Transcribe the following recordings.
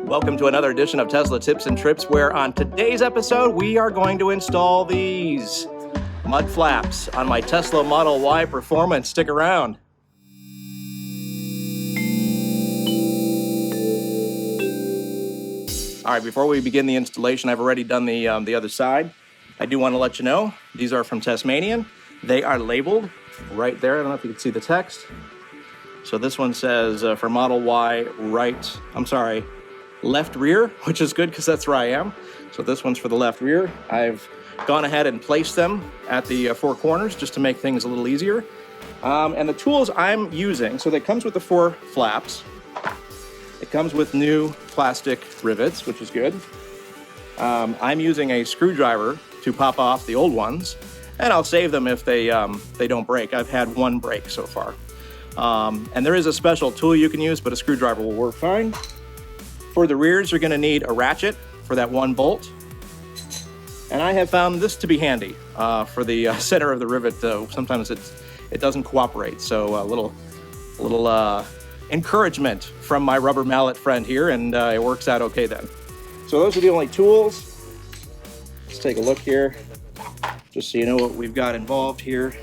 Welcome to another edition of Tesla Tips and Trips, where on today's episode we are going to install these mud flaps on my Tesla Model Y Performance. Stick around. All right, before we begin the installation, I've already done the other side. I do want to let you know, these are from Tesmanian. They are labeled right there. I don't know if you can see the text. So this one says for Model Y left rear, which is good because that's where I am. So this one's for the left rear. I've gone ahead and placed them at the four corners just to make things a little easier. And the tools I'm using, so that comes with the four flaps. It comes with new plastic rivets, which is good. I'm using a screwdriver to pop off the old ones, and I'll save them if they don't break. I've had one break so far. And there is a special tool you can use, but a screwdriver will work fine. For the rears, you're gonna need a ratchet for that one bolt. And I have found this to be handy for the center of the rivet. Sometimes it doesn't cooperate, so a little encouragement from my rubber mallet friend here, and it works out okay then. So those are the only tools. Let's take a look here, just so you know what we've got involved here.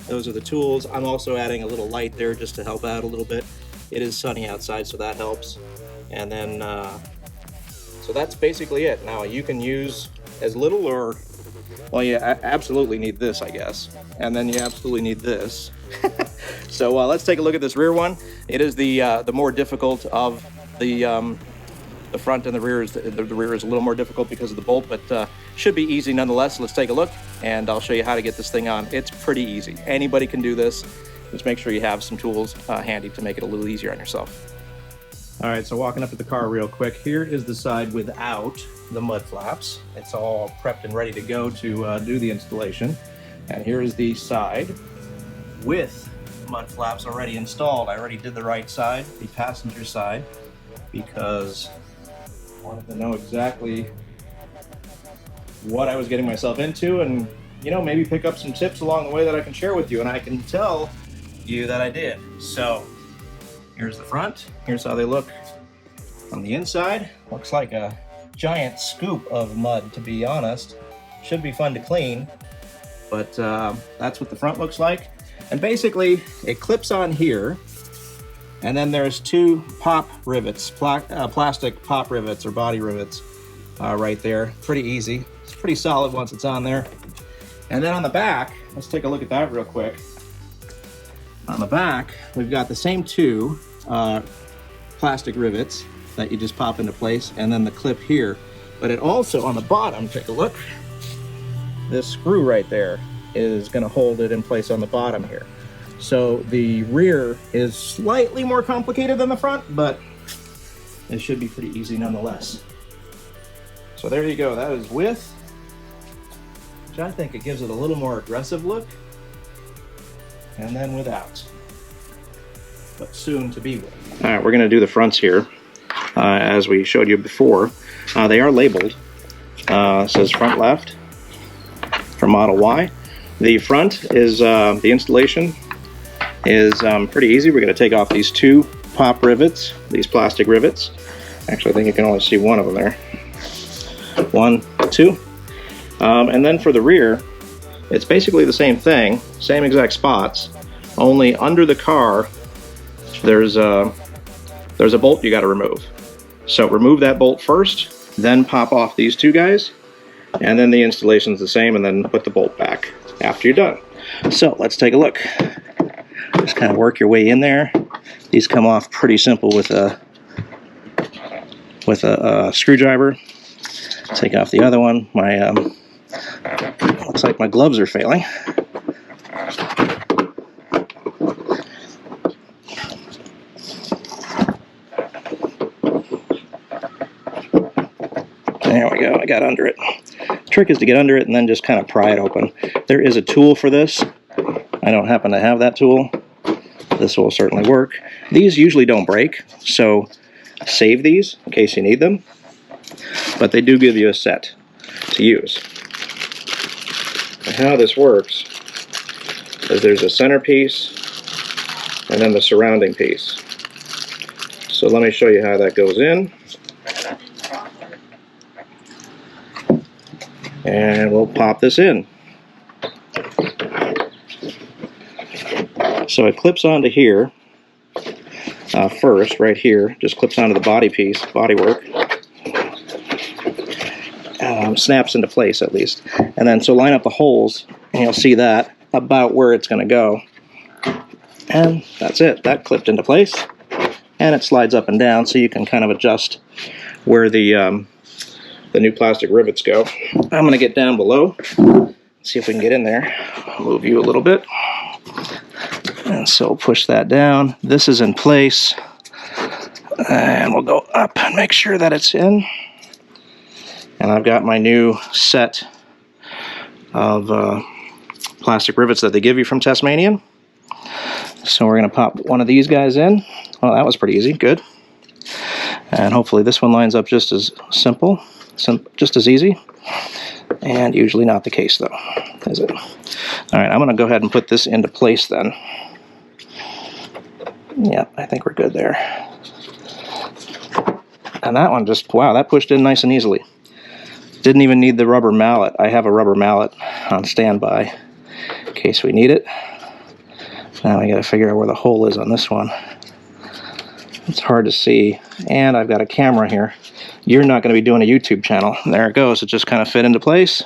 Those are the tools. I'm also adding a little light there just to help out a little bit. It is sunny outside, so that helps. And then, so that's basically it. Now you can use as little or, well, you absolutely need this, I guess. And then you absolutely need this. So let's take a look at this rear one. It is the more difficult of the front and the rear. The rear is a little more difficult because of the bolt, but should be easy nonetheless. Let's take a look, and I'll show you how to get this thing on. It's pretty easy. Anybody can do this. Just make sure you have some tools handy to make it a little easier on yourself. All right, so walking up to the car real quick, here is the side without the mud flaps. It's all prepped and ready to go to do the installation. And here is the side with mud flaps already installed. I already did the right side, the passenger side, because I wanted to know exactly what I was getting myself into, and maybe pick up some tips along the way that I can share with you, and I can tell you that I did. So here's the front. Here's how they look on the inside. Looks like a giant scoop of mud, to be honest. Should be fun to clean, but that's what the front looks like. And basically, it clips on here, and then there's two pop rivets, plastic pop rivets or body rivets right there. Pretty easy. It's pretty solid once it's on there. And then on the back, let's take a look at that real quick. On the back, we've got the same two plastic rivets that you just pop into place, and then the clip here. But it also, on the bottom, take a look, this screw right there is gonna hold it in place on the bottom here. So the rear is slightly more complicated than the front, but it should be pretty easy nonetheless. So there you go, that is with, which I think it gives it a little more aggressive look, and then without, but soon to be with. All right, we're gonna do the fronts here. As we showed you before, they are labeled. It says front left for Model Y. The front is, the installation is pretty easy. We're gonna take off these two pop rivets, these plastic rivets. Actually, I think you can only see one of them there. One, two. And then for the rear, it's basically the same thing, same exact spots, only under the car, there's a bolt you gotta remove. So remove that bolt first, then pop off these two guys, and then the installation's the same, and then put the bolt back after you're done. So let's take a look. Just kind of work your way in there. These come off pretty simple with a screwdriver. Take off the other one. My looks like my gloves are failing. There we go, I got under it. The trick is to get under it and then just kind of pry it open. There is a tool for this. I don't happen to have that tool. This will certainly work. These usually don't break, so save these in case you need them. But they do give you a set to use. And how this works is there's a center piece and then the surrounding piece. So let me show you how that goes in. And we'll pop this in. So it clips onto here first, right here. Just clips onto the body piece, bodywork. Snaps into place at least. And then so line up the holes, and you'll see that about where it's going to go. And that's it. That clipped into place. And it slides up and down, so you can kind of adjust where the new plastic rivets go. I'm going to get down below, see if we can get in there. I'll move you a little bit. And so push that down. This is in place. And we'll go up and make sure that it's in. And I've got my new set of plastic rivets that they give you from Tesmanian. So we're going to pop one of these guys in. Well, that was pretty easy. Good. And hopefully this one lines up just as simple. Just as easy, and usually not the case though, is it? All right, I'm going to go ahead and put this into place then. Yeah, I think we're good there. And that one just, wow, that pushed in nice and easily. Didn't even need the rubber mallet. I have a rubber mallet on standby in case we need it. Now I got to figure out where the hole is on this one. It's hard to see, and I've got a camera here. You're not going to be doing a YouTube channel. There it goes. It just kind of fit into place.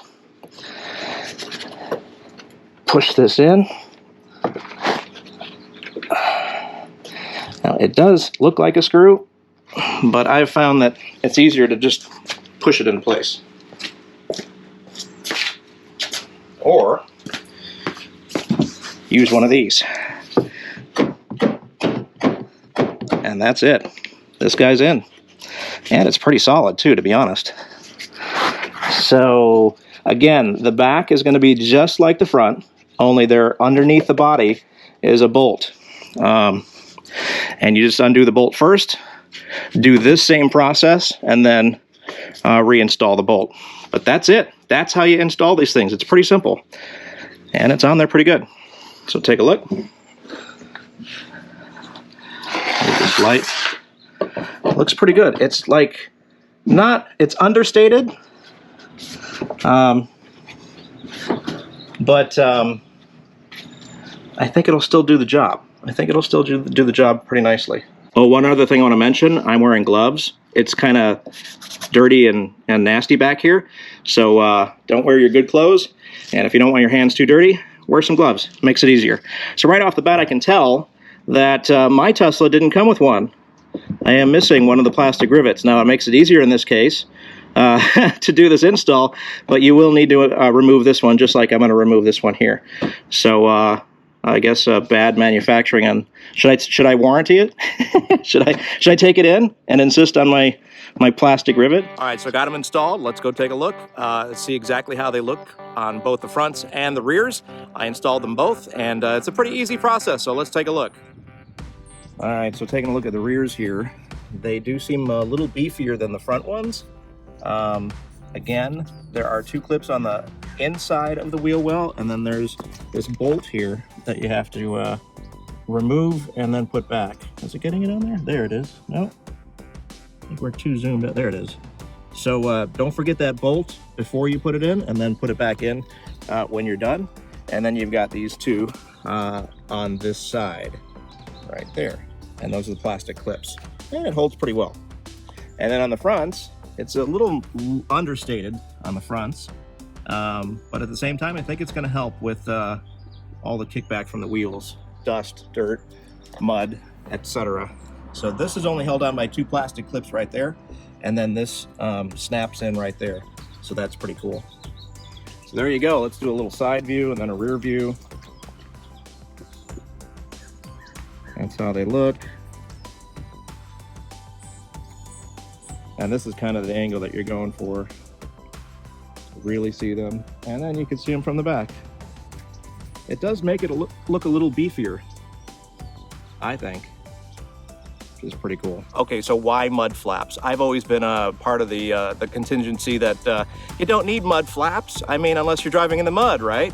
Push this in. Now it does look like a screw, but I've found that it's easier to just push it in place. Or use one of these. And that's it. This guy's in. And it's pretty solid too, to be honest. So again, the back is going to be just like the front, only there underneath the body is a bolt. And you just undo the bolt first, do this same process, and then reinstall the bolt. But that's it. That's how you install these things. It's pretty simple. And it's on there pretty good. So take a look. This light looks pretty good. It's like it's understated, but I think it'll still do the job. I think it'll still do the job pretty nicely. Oh, one other thing I want to mention, I'm wearing gloves. It's kind of dirty and nasty back here, so don't wear your good clothes, and if you don't want your hands too dirty, wear some gloves. Makes it easier. So right off the bat I can tell that my Tesla didn't come with one. I am missing one of the plastic rivets. Now it makes it easier in this case to do this install, but you will need to remove this one, just like I'm going to remove this one here. So I guess bad manufacturing. And should I warranty it? should I take it in and insist on my plastic rivet? All right, so I got them installed. Let's go take a look. See exactly how they look on both the fronts and the rears. I installed them both, and it's a pretty easy process. So let's take a look. All right, so taking a look at the rears here, they do seem a little beefier than the front ones. Again, there are two clips on the inside of the wheel well, and then there's this bolt here that you have to remove and then put back. Is it getting it on there? There it is. No, I think we're too zoomed out. There it is. So don't forget that bolt before you put it in, and then put it back in when you're done. And then you've got these two on this side right there. And those are the plastic clips. And it holds pretty well. And then on the fronts, it's a little understated on the fronts. But at the same time, I think it's going to help with all the kickback from the wheels. Dust, dirt, mud, etc. So this is only held on by two plastic clips right there. And then this snaps in right there. So that's pretty cool. So there you go. Let's do a little side view and then a rear view. That's how they look. And this is kind of the angle that you're going for. Really see them. And then you can see them from the back. It does make it look a little beefier, I think, which is pretty cool. Okay, so why mud flaps? I've always been a part of the contingency that you don't need mud flaps. I mean, unless you're driving in the mud, right?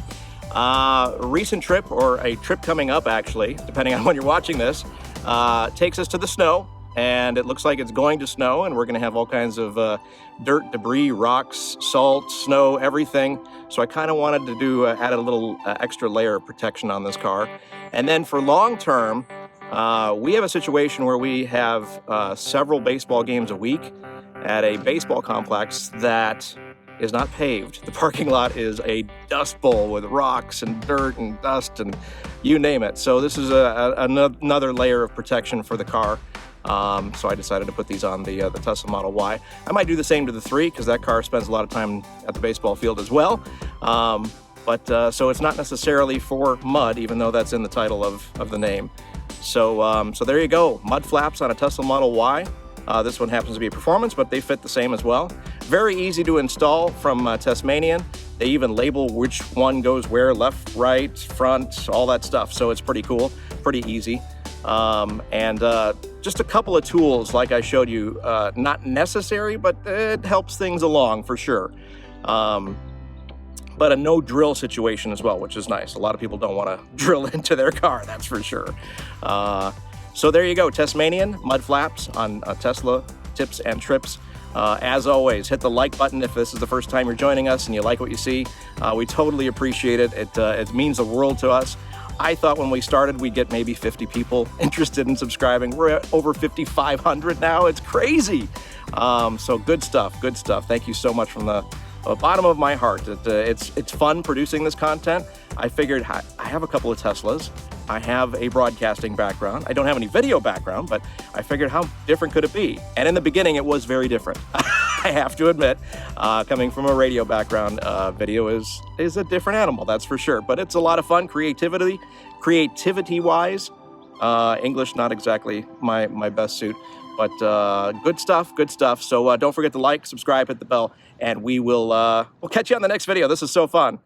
A recent trip, or a trip coming up actually, depending on when you're watching this, takes us to the snow. and it looks like it's going to snow, and we're going to have all kinds of dirt, debris, rocks, salt, snow, everything. So I kind of wanted to do add a little extra layer of protection on this car. And then for long term, we have a situation where we have several baseball games a week at a baseball complex that is not paved. The parking lot is a dust bowl with rocks and dirt and dust and you name it. So this is another layer of protection for the car. So I decided to put these on the Tesla Model Y. I might do the same to the 3 because that car spends a lot of time at the baseball field as well. So it's not necessarily for mud, even though that's in the title of the name. So there you go, mud flaps on a Tesla Model Y. This one happens to be a performance, but they fit the same as well. Very easy to install from Tesmanian. They even label which one goes where, left, right, front, all that stuff. So it's pretty cool, pretty easy. Just a couple of tools like I showed you, not necessary, but it helps things along for sure. But a no drill situation as well, which is nice. A lot of people don't want to drill into their car, that's for sure. So there you go, Tesmanian mud flaps on Tesla tips and trips. As always, hit the like button if this is the first time you're joining us and you like what you see. We totally appreciate it. It means the world to us. I thought when we started we'd get maybe 50 people interested in subscribing. We're at over 5,500 now. It's crazy. So good stuff, good stuff. Thank you so much from the bottom of my heart. It's fun producing this content. I figured I have a couple of Teslas. I have a broadcasting background. I don't have any video background, but I figured how different could it be? And in the beginning, it was very different. I have to admit, coming from a radio background, video is a different animal, that's for sure. But it's a lot of fun, creativity-wise. English, not exactly my best suit, but good stuff, good stuff. So don't forget to like, subscribe, hit the bell, and we'll catch you on the next video. This is so fun.